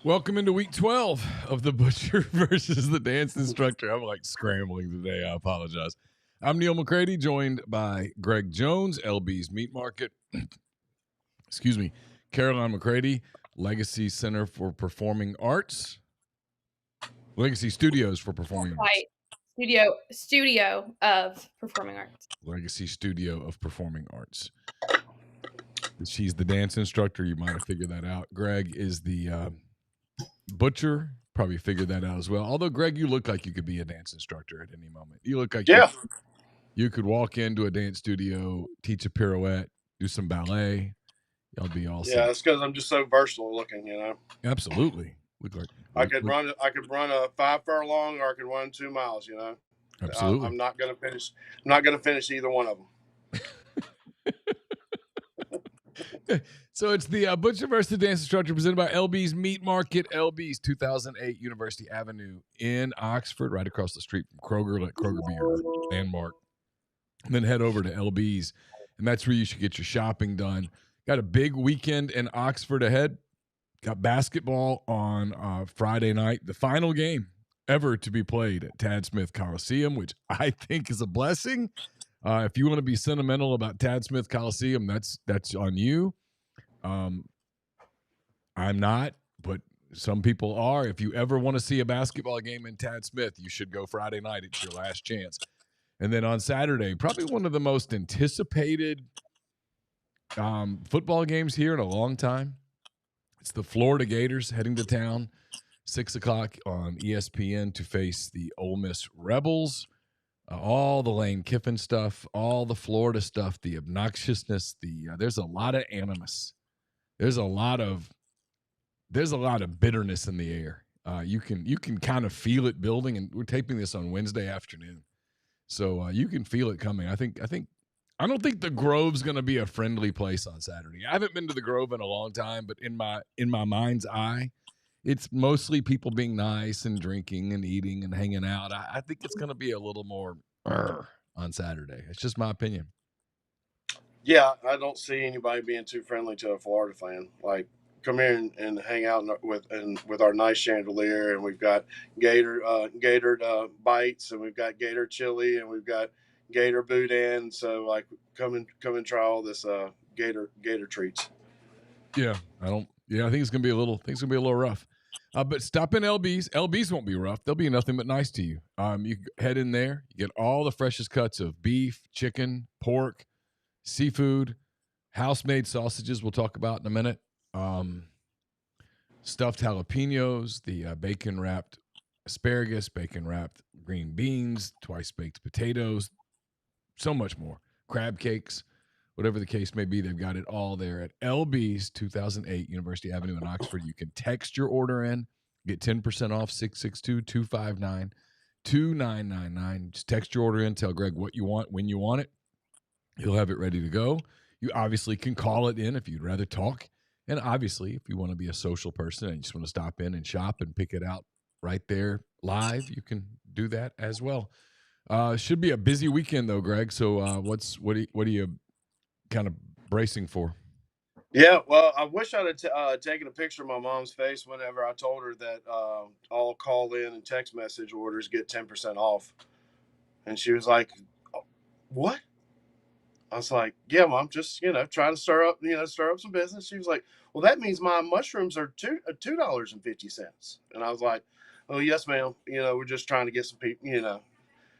Welcome into week 12 of the Butcher versus the Dance Instructor. I'm like scrambling today. I apologize. I'm Neal McCready, joined by Greg Jones, LB's Meat Market. Excuse me. Caroline McCready, Legacy Center for Performing Arts. Legacy Studios for Performing Arts. Studio of Performing Arts. Legacy Studio of Performing Arts. She's the dance instructor. You might have figured that out. Greg is the Butcher. Probably figured that out as well. Although, Greg, you look like you could be a dance instructor at any moment. You look like you could walk into a dance studio, teach a pirouette, do some ballet. Y'all be all set. Yeah, it's because I'm just so versatile looking, you know. Absolutely. Look like I could run a 5 furlong, or I could run 2 miles, you know. Absolutely. I'm not gonna finish. I'm not gonna finish either one of them. So it's the Butcher versus the Dance Instructor presented by LB's Meat Market, LB's 2008 University Avenue in Oxford, right across the street from Kroger. Let Kroger be your landmark. And then head over to LB's, and that's where you should get your shopping done. Got a big weekend in Oxford ahead. Got basketball on Friday night, the final game ever to be played at Tad Smith Coliseum, which I think is a blessing. If you want to be sentimental about Tad Smith Coliseum, that's on you. I'm not, but some people are. If you ever want to see a basketball game in Tad Smith, you should go Friday night. It's your last chance. And then on Saturday, probably one of the most anticipated football games here in a long time. It's the Florida Gators heading to town, 6 o'clock on ESPN to face the Ole Miss Rebels. All the Lane Kiffin stuff, all the Florida stuff, the obnoxiousness, there's a lot of animus. There's a lot of bitterness in the air. You can kind of feel it building, and we're taping this on Wednesday afternoon, so you can feel it coming. I don't think the Grove's going to be a friendly place on Saturday. I haven't been to the Grove in a long time, but in my mind's eye, it's mostly people being nice and drinking and eating and hanging out. I think it's going to be a little more on Saturday. It's just my opinion. Yeah, I don't see anybody being too friendly to a Florida fan. Like, come here and hang out with our nice chandelier, and we've got gator bites, and we've got gator chili, and we've got gator boudin. So, like, come and try all this gator treats. Yeah, I think it's gonna be a little rough. But stop in LB's. LB's won't be rough. They'll be nothing but nice to you. You head in there, you get all the freshest cuts of beef, chicken, pork, seafood, house-made sausages we'll talk about in a minute. Stuffed jalapenos, the bacon-wrapped asparagus, bacon-wrapped green beans, twice-baked potatoes, so much more. Crab cakes, whatever the case may be, they've got it all there at LB's 2008 University Avenue in Oxford. You can text your order in, get 10% off, 662-259-2999. Just text your order in, tell Greg what you want, when you want it. He'll have it ready to go. You obviously can call it in if you'd rather talk. And obviously, if you want to be a social person and you just want to stop in and shop and pick it out right there live, you can do that as well. Should be a busy weekend, though, Greg. So what are you kind of bracing for? Yeah, well, I wish I'd have taken a picture of my mom's face whenever I told her that all call-in and text message orders get 10% off. And she was like, what? I was like, yeah, Mom, just, trying to stir up some business. She was like, well, that means my mushrooms are $2.50. And I was like, oh, yes, ma'am. We're just trying to get some people,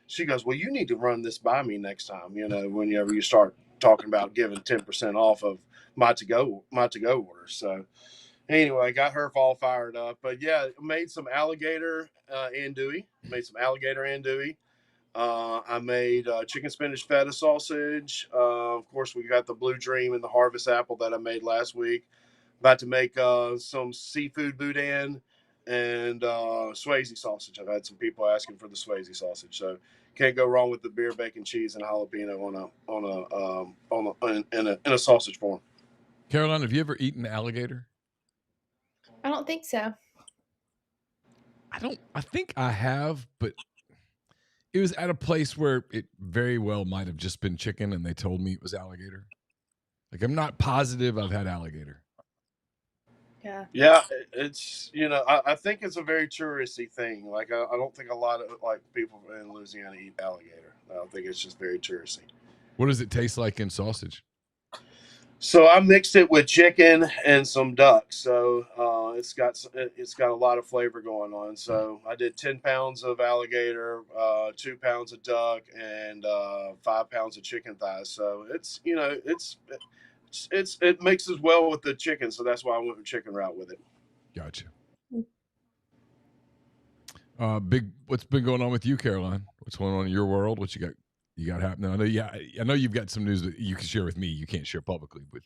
She goes, well, you need to run this by me next time, whenever you start talking about giving 10% off of my to-go orders. So anyway, got her all fired up. But yeah, made some alligator andouille. I made chicken spinach feta sausage. Of course, we got the Blue Dream and the Harvest apple that I made last week. About to make some seafood boudin and Swayze sausage. I've had some people asking for the Swayze sausage, so can't go wrong with the beer, bacon, cheese, and jalapeno in a sausage form. Caroline, have you ever eaten alligator? I don't think so. I think I have, but it was at a place where it very well might have just been chicken, and they told me it was alligator. Like, I'm not positive I've had alligator. Yeah. Yeah, it's I think it's a very touristy thing. Like I don't think a lot of like people in Louisiana eat alligator. I don't think it's just very touristy. What does it taste like in sausage? So I mixed it with chicken and some duck. So it's got a lot of flavor going on. So I did 10 pounds of alligator, 2 pounds of duck, and 5 pounds of chicken thighs. So it mixes well with the chicken. So that's why I went with chicken route with it. Gotcha. What's been going on with you, Caroline? What's going on in your world? What you got happening? I know you've got some news that you can share with me. You can't share publicly, but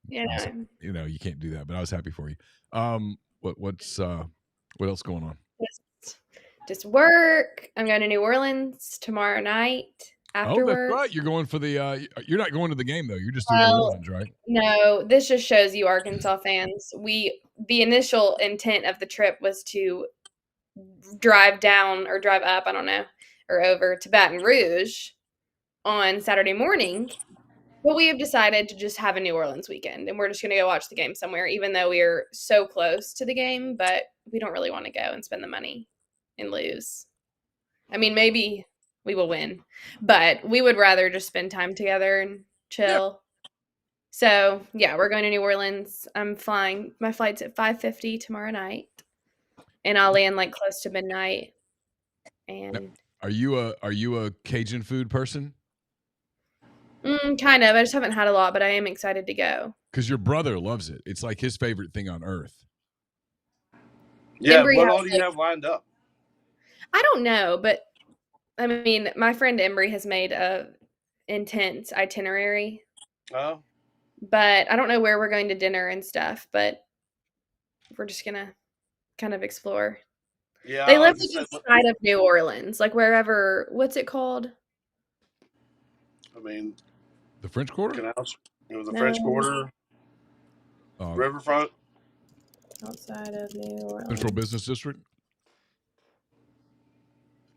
Yeah. you can't do that. But I was happy for you. What else going on? Just work. I'm going to New Orleans tomorrow night after Oh, that's work. right. You're going for the. You're not going to the game though. You're just doing New Orleans, right? No, this just shows you Arkansas fans. The initial intent of the trip was to drive down or drive up, I don't know, or over to Baton Rouge on Saturday morning. But we have decided to just have a New Orleans weekend, and we're just going to go watch the game somewhere, even though we are so close to the game, but we don't really want to go and spend the money and lose. I mean, maybe we will win, but we would rather just spend time together and chill. Yeah. So, yeah, we're going to New Orleans. I'm flying. My flight's at 5:50 tomorrow night, and I'll land like close to midnight. And are you a Cajun food person? Kind of. I just haven't had a lot, but I am excited to go. Because your brother loves it. It's like his favorite thing on earth. Yeah, what all do you have lined up? I don't know, but I mean, my friend Embry has made a intense itinerary. Oh. But I don't know where we're going to dinner and stuff, but we're just gonna kind of explore. Yeah. They live outside of New Orleans, like wherever, what's it called? I mean, the French Quarter? The French Quarter. Riverfront. Outside of New Orleans. Central Business District.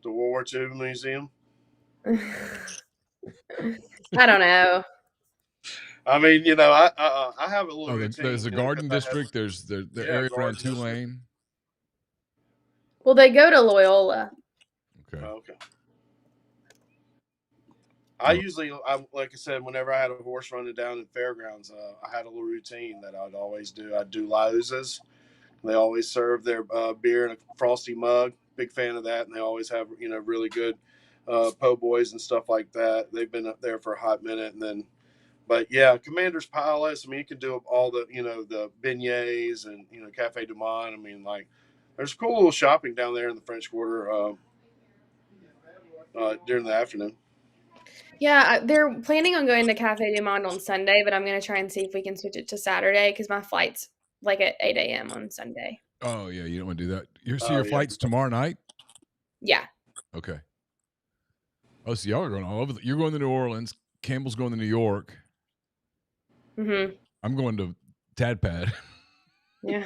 The World War II Museum. I don't know. I mean, I have a little routine. There's a Garden District. There's the area around Tulane. Well, they go to Loyola. Okay. Okay. I usually, like I said, whenever I had a horse running down in fairgrounds, I had a little routine that I'd always do. I'd do Lauzes. They always serve their beer in a frosty mug. Big fan of that, and they always have really good po' boys and stuff like that. They've been up there for a hot minute, and then. But yeah, Commander's Palace. I mean, you can do all the the beignets and Cafe Du Monde. I mean, like there's cool little shopping down there in the French Quarter during the afternoon. Yeah, they're planning on going to Cafe Du Monde on Sunday, but I'm going to try and see if we can switch it to Saturday because my flight's like at 8 a.m. on Sunday. Oh, yeah, you don't want to do that. Your flight's tomorrow night? Yeah. Okay. Oh, so y'all are going all over. You're going to New Orleans. Campbell's going to New York. Mm-hmm. I'm going to Tad Pad. Yeah.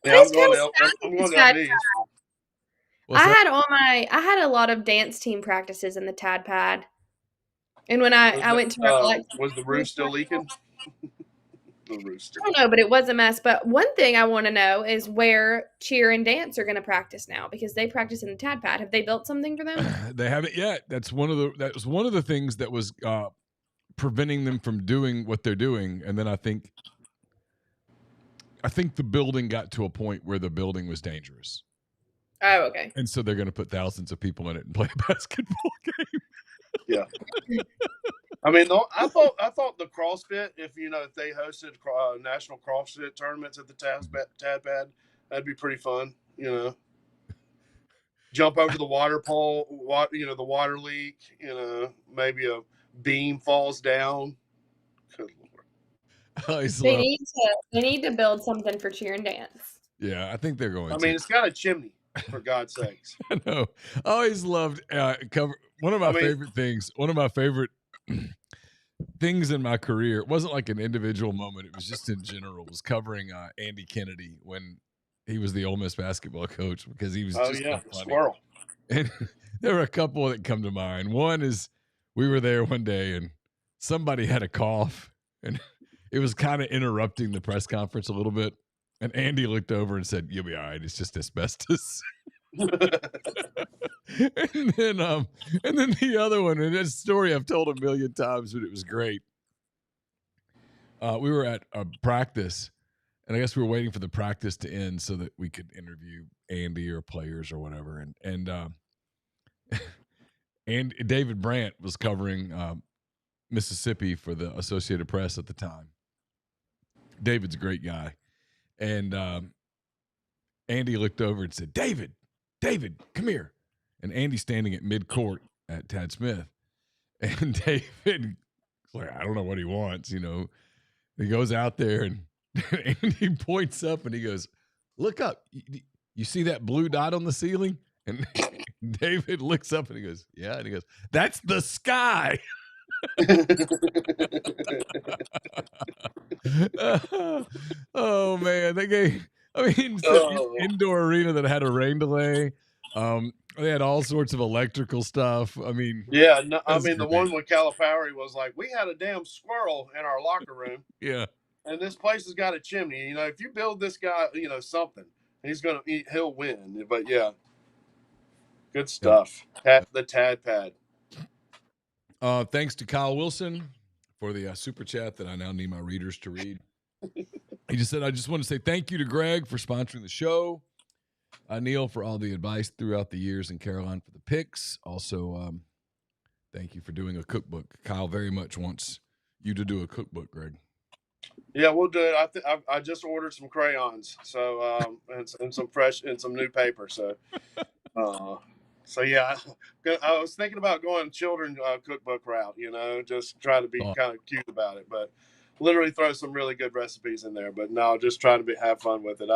I'm going to East. I had a lot of dance team practices in the Tad Pad. And when I went to was the roof still leaking? The rooster. I don't know, but it was a mess. But one thing I want to know is where cheer and dance are going to practice now because they practice in the Tad Pad. Have they built something for them? They haven't yet. That was one of the things that was preventing them from doing what they're doing. And then I think the building got to a point where the building was dangerous. Oh, okay. And so they're going to put thousands of people in it and play a basketball game. Yeah. I mean, I thought the CrossFit, if they hosted national CrossFit tournaments at the Tad Pad, that'd be pretty fun. Jump over the water pole, the water leak. Maybe a beam falls down. Good Lord. They need to build something for cheer and dance. Yeah, I think they're going. I mean, it's got a chimney. For God's sakes. I know. I always loved one of my favorite things. One of my favorite things in my career. It wasn't like an individual moment. It was just in general. Was covering Andy Kennedy when he was the Ole Miss basketball coach because he was just so funny. Squirrel. And there were a couple that come to mind. One is we were there one day and somebody had a cough and it was kind of interrupting the press conference a little bit. And Andy looked over and said, "You'll be all right. It's just asbestos." and then the other one, and this story I've told a million times, but it was great. We were at a practice, and I guess we were waiting for the practice to end so that we could interview Andy or players or whatever. And David Brandt was covering Mississippi for the Associated Press at the time. David's a great guy. And Andy looked over and said, David, come here. And Andy's standing at mid-court at Tad Smith. And David, like, I don't know what he wants, you know. He goes out there and Andy points up and he goes, look up. You see that blue dot on the ceiling? And David looks up and he goes, yeah. And he goes, that's the sky. Oh, man. They indoor arena that had a rain delay. They had all sorts of electrical stuff. I mean, yeah, no, I mean, the one with Calipari was like, we had a damn squirrel in our locker room. Yeah. And this place has got a chimney. You know, if you build this guy, you know, something, he'll win. But yeah, good stuff. Yeah. The Tad Pad. Thanks to Kyle Wilson for the super chat that I now need my readers to read. He just said, I just want to say thank you to Greg for sponsoring the show. Neal for all the advice throughout the years, and Caroline for the picks. Also, thank you for doing a cookbook. Kyle very much wants you to do a cookbook, Greg. Yeah, we'll do it. I just ordered some crayons, so and some new paper. So, yeah, I was thinking about going children cookbook route. You know, just try to be kind of cute about it, but literally throw some really good recipes in there. But no, just try to have fun with it.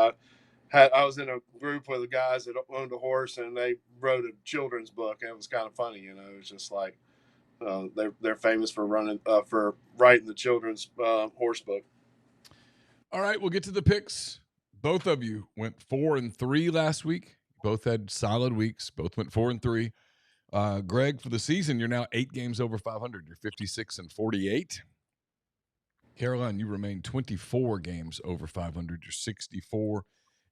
I was in a group with the guys that owned a horse, and they wrote a children's book, and it was kind of funny. You know, it's just like they're famous for writing the children's horse book. All right, we'll get to the picks. Both of you went 4-3 last week. Both had solid weeks. Both went 4-3. Greg, for the season, you're now 8 games over 500. You're 56-48. Caroline, you remain 24 games over 500. You're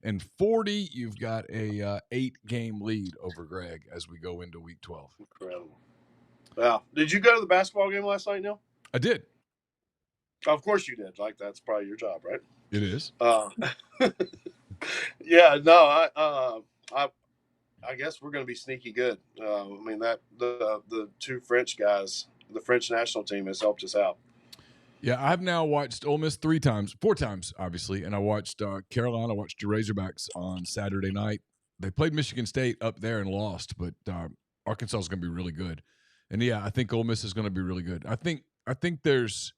64-40. You've got a 8-game lead over Greg as we go into week 12. Incredible. Wow. Did you go to the basketball game last night, Neal? I did. Of course you did. Like, that's probably your job, right? It is. Yeah, no, I guess we're going to be sneaky good. I mean, that the two French guys, the French national team, has helped us out. Yeah, I've now watched Ole Miss 4 times, obviously, and I watched Carolina. I watched the Razorbacks on Saturday night. They played Michigan State up there and lost, but Arkansas is going to be really good. And yeah, I think Ole Miss is going to be really good. I think there's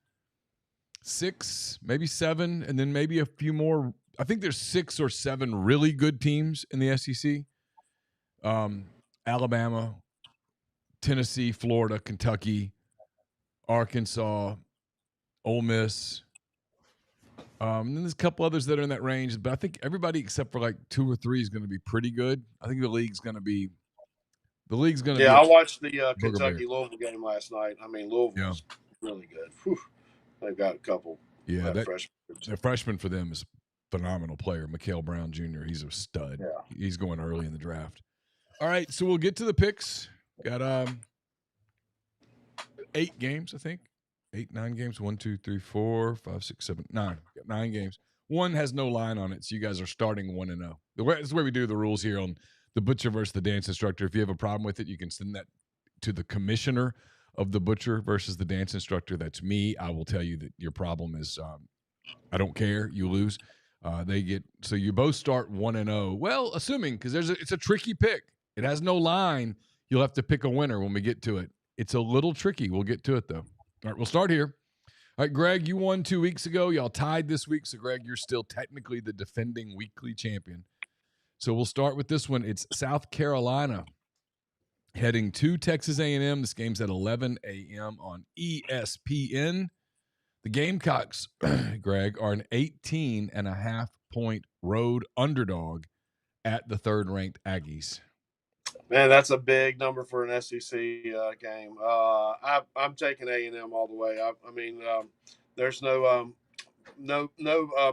6, maybe 7, and then maybe a few more. I think there's 6 or 7 really good teams in the SEC. Alabama, Tennessee, Florida, Kentucky, Arkansas, Ole Miss. And then there's a couple others that are in that range, but I think everybody except for like 2 or 3 is going to be pretty good. I think the league's going to be. Yeah, I watched the Kentucky Louisville game last night. I mean, Louisville's really good. Whew. They've got a couple. Yeah, that freshman for them is a phenomenal player, Mikael Brown Jr. He's a stud. Yeah. He's going early in the draft. All right, so we'll get to the picks. Got 8 games, I think. 8, 9 games. 1, 2, 3, 4, 5, 6, 7, 9. Got 9 games. One has no line on it, so you guys are starting 1-0. That's the way we do the rules here on the Butcher versus the Dance Instructor. If you have a problem with it, you can send that to the commissioner of the Butcher versus the Dance Instructor. That's me. I will tell you that your problem is I don't care. You lose. So you both start 1-0. Well, assuming, because it's a tricky pick. It has no line. You'll have to pick a winner when we get to it. It's a little tricky. We'll get to it, though. All right, we'll start here. All right, Greg, you won 2 weeks ago. Y'all tied this week. So, Greg, you're still technically the defending weekly champion. So we'll start with this one. It's South Carolina heading to Texas A&M. This game's at 11 a.m. on ESPN. The Gamecocks, Greg, are an 18.5-point road underdog at the third-ranked Aggies. Man, that's a big number for an SEC game. I'm taking A&M all the way. I mean, there's no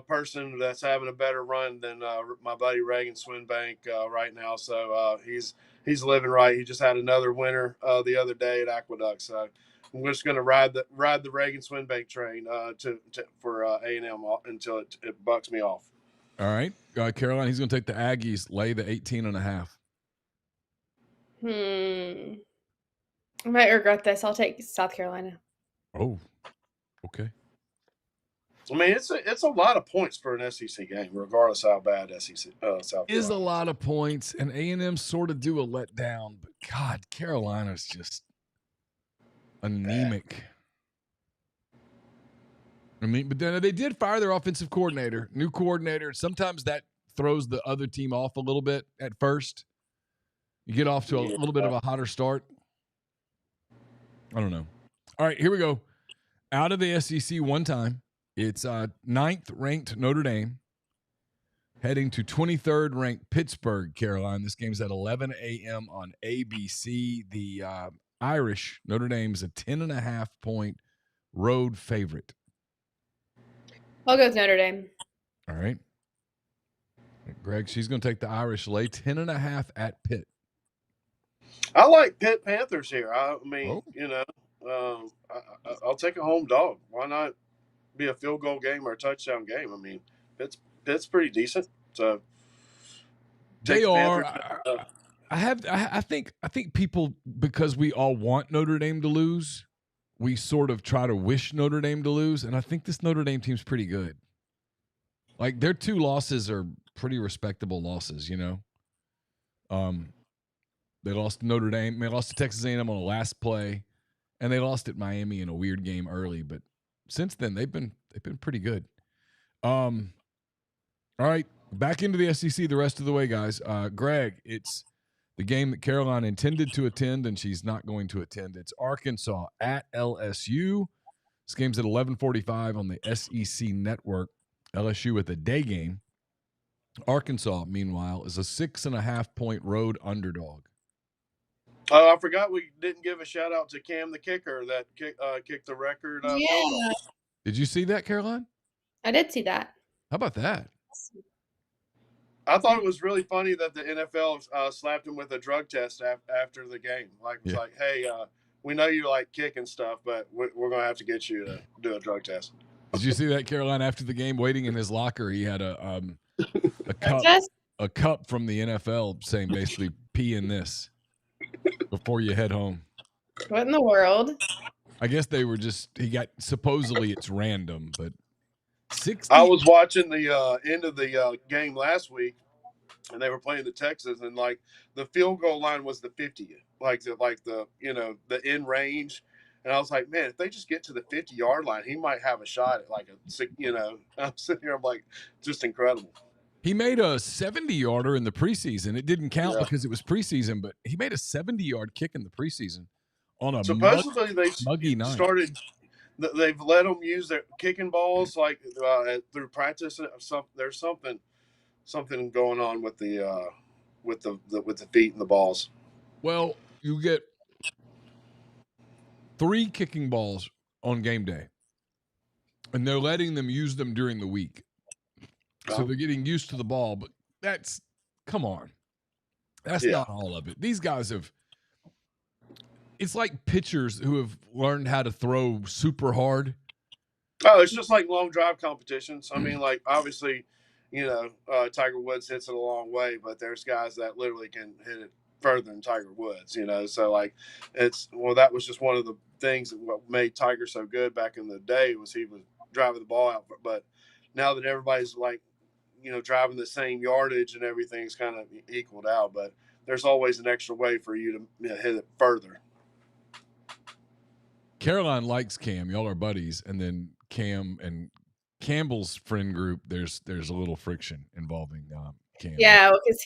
person that's having a better run than my buddy Reagan Swinbank right now. So he's living right. He just had another winner the other day at Aqueduct. So I'm just going to ride the Reagan Swinbank train for A&M until it bucks me off. All right, Caroline. He's going to take the Aggies, lay the 18.5. I might regret this. I'll take South Carolina. Oh, okay. I mean, it's a lot of points for an SEC game, regardless how bad SEC South Carolina is a lot of points, and A&M sort of do a letdown. But God, Carolina's just anemic. I mean, but then they did fire their offensive coordinator, new coordinator. Sometimes that throws the other team off a little bit at first. You get off to a little bit of a hotter start. I don't know. All right, here we go. Out of the SEC one time, it's 9th ranked Notre Dame heading to 23rd ranked Pittsburgh, Caroline. This game's at 11 a.m. on ABC. The Irish, Notre Dame's a 10.5 point road favorite. I'll go with Notre Dame. All right. Greg, she's going to take the Irish, lay 10.5 at Pitt. I like Pitt Panthers here. I mean, I'll take a home dog. Why not be a field goal game or a touchdown game? I mean, Pitt's pretty decent. So they are. I think people, because we all want Notre Dame to lose, we sort of try to wish Notre Dame to lose, and I think this Notre Dame team's pretty good. Like, their 2 losses are pretty respectable losses, you know. They lost to Notre Dame. They lost to Texas A&M on the last play, and they lost at Miami in a weird game early. But since then, they've been pretty good. All right, back into the SEC the rest of the way, guys. Greg, it's the game that Caroline intended to attend, and she's not going to attend. It's Arkansas at LSU. This game's at 11:45 on the SEC network. LSU with a day game. Arkansas, meanwhile, is a 6.5 point road underdog. I forgot we didn't give a shout out to Cam the kicker that kicked the record. Yeah. Did you see that, Caroline? I did see that. How about that? I thought it was really funny that the NFL slapped him with a drug test after the game. Like, it's like, hey, we know you like kicking stuff, but we're going to have to get you to do a drug test. Did you see that, Caroline? After the game, waiting in his locker, he had a cup from the NFL saying basically, pee in this before you head home. What in the world? I guess they were supposedly it's random, but 60. I was watching the end of the game last week, and they were playing the Texans, and like the field goal line was the 50, like the in range. And I was like, man, if they just get to the 50-yard line, he might have a shot at like I'm sitting here, I'm like, just incredible. He made a 70-yarder in the preseason. It didn't count because it was preseason, but he made a 70-yard kick in the preseason on a supposedly muggy night. They've let them use their kicking balls like through practice. There's something going on with the feet and the balls. Well, you get 3 kicking balls on game day, and they're letting them use them during the week. So they're getting used to the ball, but come on. That's not all of it. These guys it's like pitchers who have learned how to throw super hard. Oh, it's just like long drive competitions. I mean, like, obviously, Tiger Woods hits it a long way, but there's guys that literally can hit it further than Tiger Woods, So, like, that was just one of the things that what made Tiger so good back in the day was he was driving the ball out. But now that everybody's, like, driving the same yardage and everything's kind of equaled out, but there's always an extra way for you to hit it further. Caroline likes Cam. Y'all are buddies. And then Cam and Campbell's friend group, there's a little friction involving Cam. Yeah, because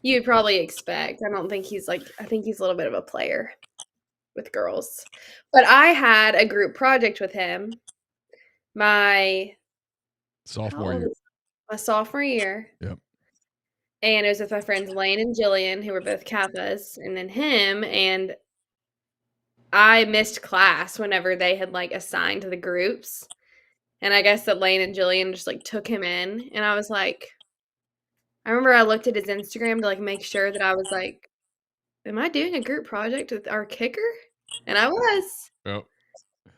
you'd probably expect. I think he's a little bit of a player with girls. But I had a group project with him my sophomore year. Yep. And it was with my friends Lane and Jillian, who were both Kappas, and then him. And I missed class whenever they had like assigned the groups. And I guess that Lane and Jillian just like took him in. And I was like, I remember I looked at his Instagram to like make sure that I was like, am I doing a group project with our kicker? And I was. Oh,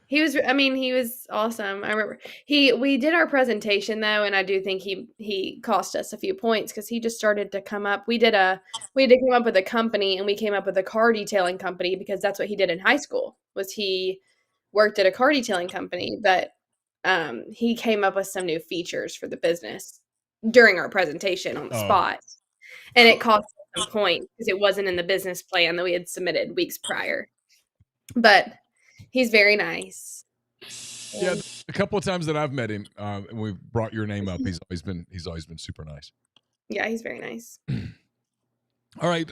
He was awesome. I remember we did our presentation though, and I do think he cost us a few points because he just started to come up. We had to come up with a company, and we came up with a car detailing company because that's what he did in high school. Was he worked at a car detailing company, but he came up with some new features for the business during our presentation on the spot, and it cost us some points because it wasn't in the business plan that we had submitted weeks prior. But he's very nice. yeah. A couple of times that I've met him, and we've brought your name up, he's always been super nice. Yeah, he's very nice. All right,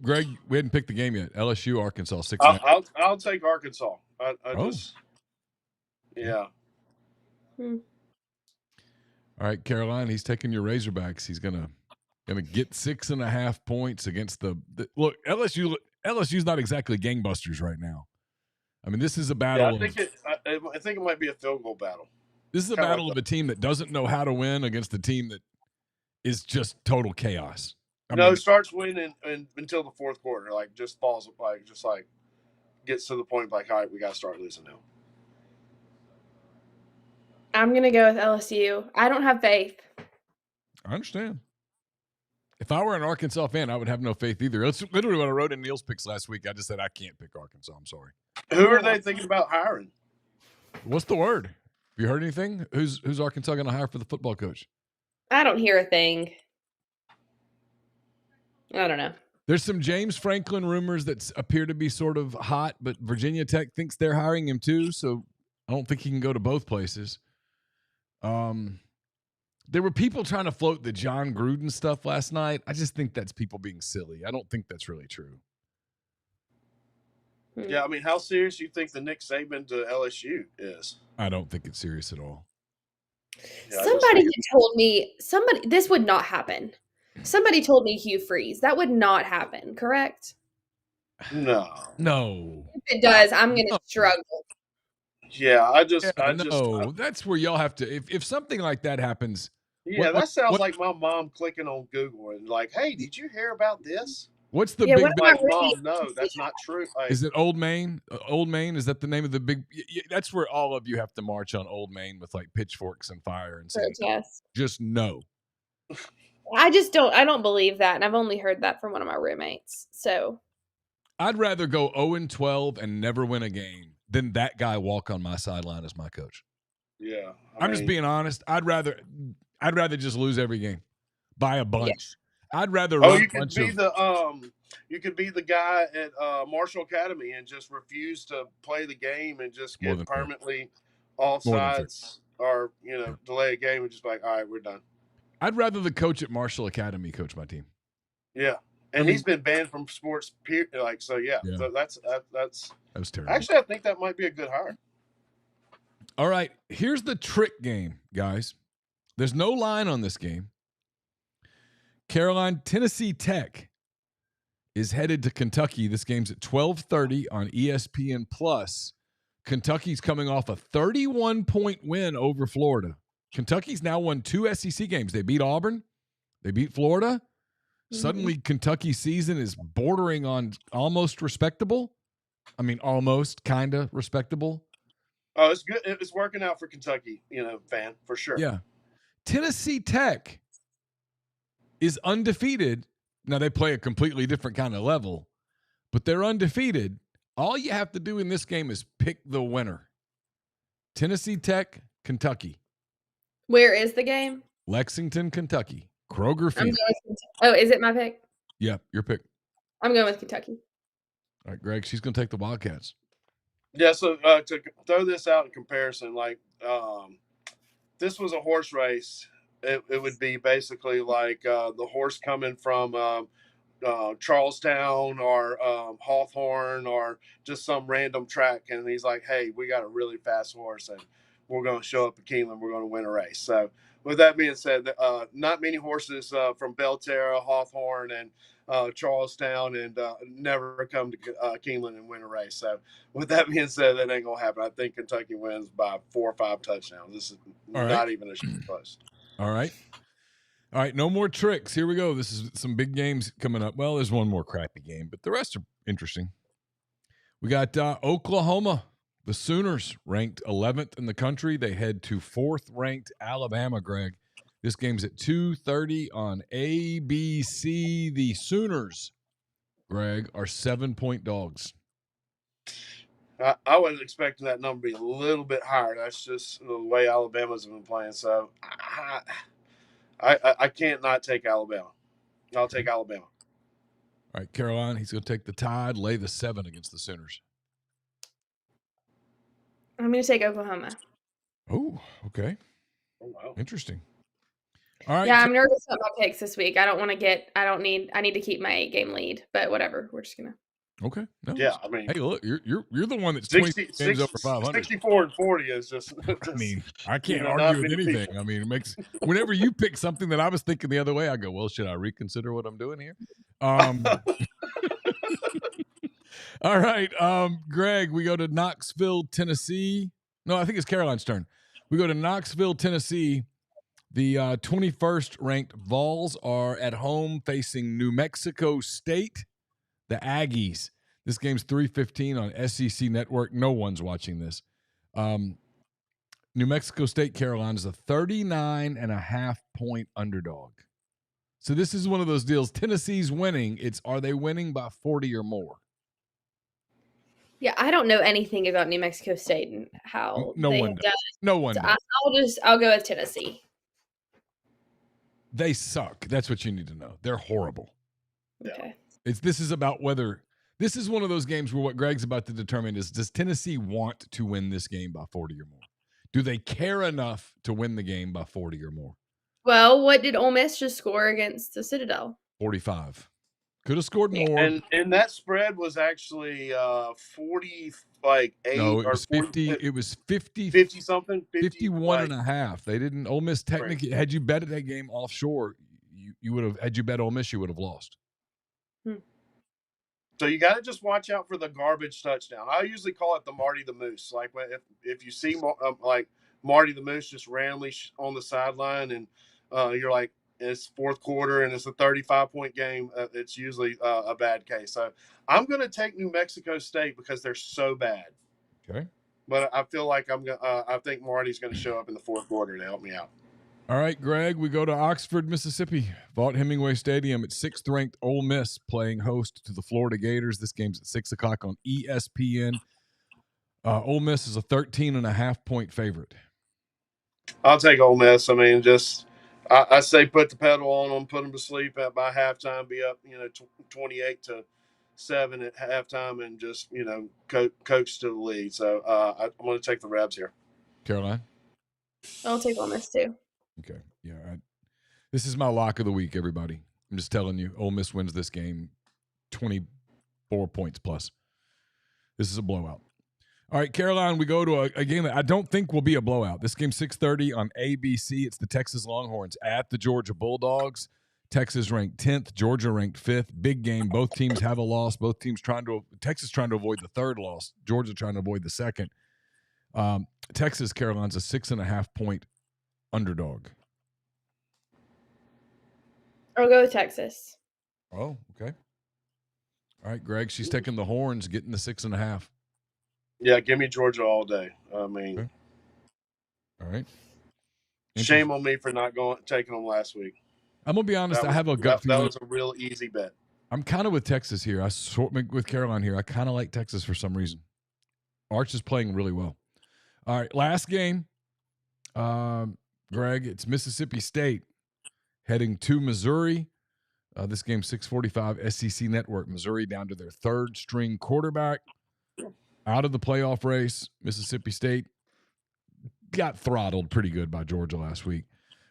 Greg, we hadn't picked the game yet. LSU, Arkansas, 6. I'll take Arkansas. Yeah. Hmm. All right, Caroline, he's taking your Razorbacks. He's gonna get 6.5 points against the look. LSU's not exactly gangbusters right now. I mean, this is a battle. Yeah, I think it might be a field goal battle. This is a battle of a team that doesn't know how to win against a team that is just total chaos. It starts winning until the fourth quarter. Like just falls, gets to the point like, all right, we got to start losing now. I'm gonna go with LSU. I don't have faith. I understand. If I were an Arkansas fan, I would have no faith either. That's literally what I wrote in Neal's picks last week. I just said I can't pick Arkansas. I'm sorry. Who are they thinking about hiring? What's the word? Have you heard anything? Who's Arkansas going to hire for the football coach? I don't hear a thing. I don't know. There's some James Franklin rumors that appear to be sort of hot, but Virginia Tech thinks they're hiring him too, so I don't think he can go to both places. There were people trying to float the John Gruden stuff last night. I just think that's people being silly. I don't think that's really true. Yeah, I mean, how serious do you think the Nick Saban to LSU is? I don't think it's serious at all. Yeah, somebody told me this would not happen. Somebody told me Hugh Freeze. That would not happen, correct? No. If it does, I'm going to struggle. Yeah, that's where y'all have to. If something like that happens. Yeah, that sounds like my mom clicking on Google and like, hey, did you hear about this? What's the big? Mom, no, that's not true. Is it Old Main? Old Main, is that the name of the big? That's where all of you have to march on Old Main with like pitchforks and fire and say, just no. I don't believe that, and I've only heard that from one of my roommates. So I'd rather go 0-12 and never win a game than that guy walk on my sideline as my coach. Yeah, I'm just being honest. I'd rather just lose every game by a bunch. Yeah. I'd rather. You could be the guy at Marshall Academy and just refuse to play the game and just get permanently offsides or delay a game and just be like, all right, we're done. I'd rather the coach at Marshall Academy coach my team. Yeah, and he's been banned from sports. So that's that was terrible. Actually, I think that might be a good hire. All right, here's the trick game, guys. There's no line on this game. Tennessee Tech is headed to Kentucky. This game's at 12:30 on ESPN Plus. Kentucky's coming off a 31-point win over Florida. Kentucky's now won 2 SEC games. They beat Auburn. They beat Florida. Mm-hmm. Suddenly, Kentucky's season is bordering on almost respectable. I mean, almost, kind of respectable. Oh, it's good. It's working out for Kentucky, fan, for sure. Yeah. Tennessee Tech is undefeated. Now, they play a completely different kind of level, but they're undefeated. All you have to do in this game is pick the winner. Tennessee Tech, Kentucky. Where is the game? Lexington, Kentucky. Kroger Field. Is it my pick? Yeah, your pick. I'm going with Kentucky. All right, Greg, she's going to take the Wildcats. Yeah, so to throw this out in comparison, this was a horse race. It would be basically like the horse coming from Charlestown or Hawthorne or just some random track, and he's like, hey, we got a really fast horse, and we're going to show up at Keeneland. We're going to win a race. So with that being said, not many horses from Belterra, Hawthorne, and Charlestown, and never come to Keeneland and win a race. So, with that being said, that ain't gonna happen. I think Kentucky wins by 4 or 5 touchdowns. This is not even a close. All right. All right, no more tricks. Here we go. This is some big games coming up. Well, there's one more crappy game, but the rest are interesting. We got Oklahoma, the Sooners, ranked 11th in the country. They head to 4th-ranked Alabama, Greg. This game's at 2:30 on ABC. The Sooners, Greg, are 7-point dogs. I was expecting that number to be a little bit higher. That's just the way Alabama's been playing. So I can't not take Alabama. I'll take Alabama. All right, Caroline, he's going to take the Tide, lay the 7 against the Sooners. I'm going to take Oklahoma. Oh, okay. Oh, wow. Interesting. All right. Yeah, I'm nervous about my picks this week. I need to keep my 8-game lead, but whatever. We're just going to. Okay. No, yeah, I mean, hey, look, you're the one that's 60, 20 games over 500. 64 and 40 is just. I mean, I can't argue with anything. People. I mean, it makes whenever you pick something that I was thinking the other way, I go, well, should I reconsider what I'm doing here? All right, Greg, we go to Knoxville, Tennessee. No, I think it's Caroline's turn. We go to Knoxville, Tennessee. The 21st ranked Vols are at home facing New Mexico State. The Aggies. This game's 3:15 on SEC Network. No one's watching this. New Mexico State, Caroline, is a 39.5-point underdog. So this is one of those deals. Tennessee's winning. Are they winning by 40 or more? Yeah, I don't know anything about New Mexico State and how no they one have does. done. No one does. I'll go with Tennessee. They suck. That's what you need to know. They're horrible. Okay. This is about whether this is one of those games where what Greg's about to determine is, does Tennessee want to win this game by 40 or more? Do they care enough to win the game by 40 or more? Well, what did Ole Miss just score against the Citadel? 45. Could have scored more. And that spread was actually 40, like 8 no, it or was 50. It was 50 something. 51 and a half. They didn't. Ole Miss technically, had you betted that game offshore, you would have. Had you bet Ole Miss, you would have lost. So you got to just watch out for the garbage touchdown. I usually call it the Marty the Moose. Like if you see like Marty the Moose just randomly on the sideline, and you're like, it's 4th quarter and it's a 35-point game, it's usually a bad case. So I'm going to take New Mexico State because they're so bad. Okay. But I feel like I think Marty's going to show up in the 4th quarter to help me out. All right, Greg, we go to Oxford, Mississippi. Vaught-Hemingway Stadium at 6th-ranked Ole Miss playing host to the Florida Gators. This game's at 6 o'clock on ESPN. Ole Miss is a 13.5-point favorite. I'll take Ole Miss. I mean, I say put the pedal on them, put them to sleep by halftime, be up 28-7 at halftime, and just coach to the lead. So I'm going to take the Rebs here. Caroline? I'll take Ole Miss too. Okay. Yeah. This is my lock of the week, everybody. I'm just telling you, Ole Miss wins this game 24 points plus. This is a blowout. All right, Caroline, we go to a game that I don't think will be a blowout. This game's 6:30 on ABC. It's the Texas Longhorns at the Georgia Bulldogs. Texas ranked 10th, Georgia ranked 5th. Big game. Both teams have a loss. Both teams Texas trying to avoid the 3rd loss. Georgia trying to avoid the 2nd. Texas, Caroline's a 6.5-point underdog. I'll go with Texas. Oh, okay. All right, Greg, she's taking the Horns, getting the 6.5. Yeah, give me Georgia all day. I mean, okay. All right. Shame on me for not taking them last week. I'm gonna be honest. I have a gut feeling. That was a real easy bet. I'm kind of with Texas here. I sort with Caroline here. I kind of like Texas for some reason. Arch is playing really well. All right, last game. Greg, it's Mississippi State heading to Missouri. This game 6:45 SEC Network. Missouri down to their 3rd-string quarterback, out of the playoff race. Mississippi State got throttled pretty good by Georgia last week.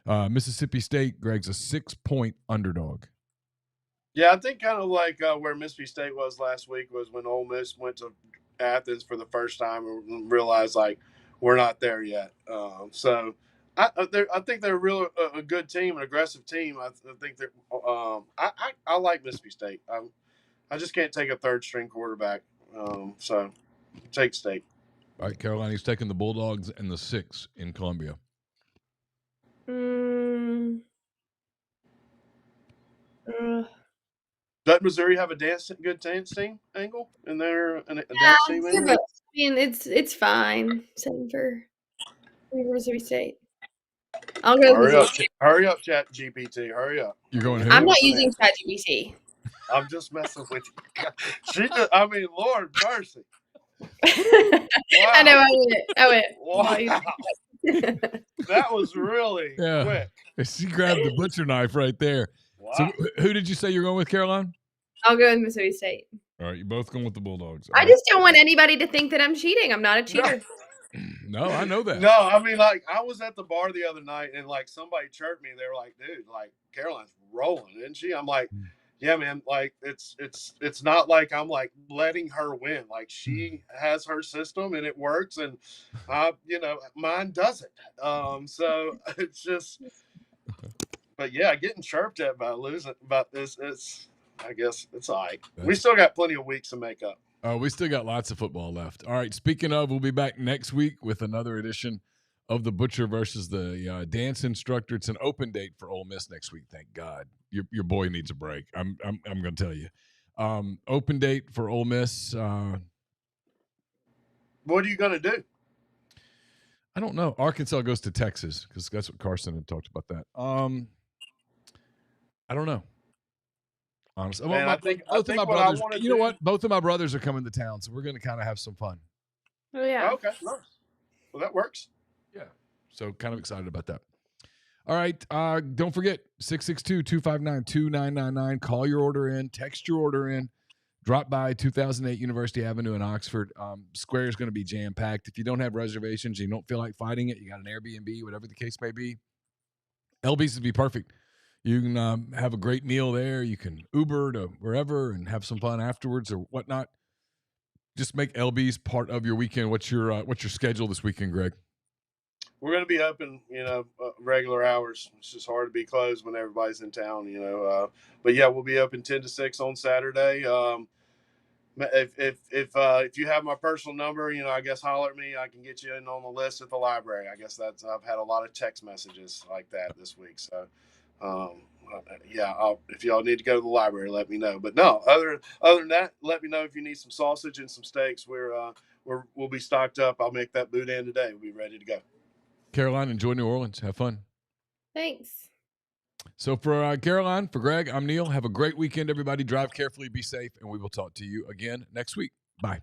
Mississippi State, Greg's a 6-point underdog. Yeah, I think kind of like where Mississippi State was last week was when Ole Miss went to Athens for the first time and realized, like, we're not there yet. So I think they're really a good team, an aggressive team. I think they're. I like Mississippi State. I just can't take a third string quarterback. So take State. All right, Caroline, he's taking the Bulldogs and the 6 in Columbia. Does Missouri have a good dance team angle in there? A dance team angle? I mean, it's fine. Same for Missouri State. I'll go. Hurry up, Chat GPT. Hurry up. You're going who? I'm not using ChatGPT. I'm just messing with you. I mean, Lord mercy. Wow. I know. I went. Wow. That was really quick. She grabbed the butcher knife right there. Wow. So who did you say you're going with, Caroline? I'll go with Missouri State. All right, you're both going with the Bulldogs. I just don't want anybody to think that I'm cheating. I'm not a cheater. No, I know that. No, I mean, like, I was at the bar the other night and like somebody chirped me. They were like, "Dude, like Caroline's rolling, isn't she?" I'm like, "Yeah, man. Like, it's not like I'm like letting her win. Like, she has her system and it works, and mine doesn't. So it's just, but yeah, getting chirped at about losing about this, I guess it's all right. We still got plenty of weeks to make up. We still got lots of football left. All right, speaking of, we'll be back next week with another edition of the Butcher versus the Dance Instructor. It's an open date for Ole Miss next week. Thank God. Your boy needs a break. I'm going to tell you. Open date for Ole Miss. What are you going to do? I don't know. Arkansas goes to Texas because that's what Carson had talked about that. I don't know. Honestly, Man, you know what? Both of my brothers are coming to town, so we're going to kind of have some fun. Oh, yeah. Okay, nice. Well, that works. Yeah. So kind of excited about that. All right. Don't forget, 662-259-2999. Call your order in. Text your order in. Drop by 2008 University Avenue in Oxford. Square is going to be jam-packed. If you don't have reservations, you don't feel like fighting it, you got an Airbnb, whatever the case may be, LB's would be perfect. You can have a great meal there. You can Uber to wherever and have some fun afterwards or whatnot. Just make LB's part of your weekend. What's your schedule this weekend, Greg? We're going to be open, regular hours. It's just hard to be closed when everybody's in town, But yeah, we'll be open 10 to 6 on Saturday. If you have my personal number, I guess holler at me. I can get you in on the list at the library. I guess I've had a lot of text messages like that this week. So. If y'all need to go to the library, let me know. But no, other than that, let me know if you need some sausage and some steaks. We'll be stocked up. I'll make that boudin today. We'll be ready to go. Caroline, enjoy New Orleans. Have fun. Thanks. So for Caroline, for Greg, I'm Neal. Have a great weekend, everybody. Drive carefully, be safe, and we will talk to you again next week. Bye.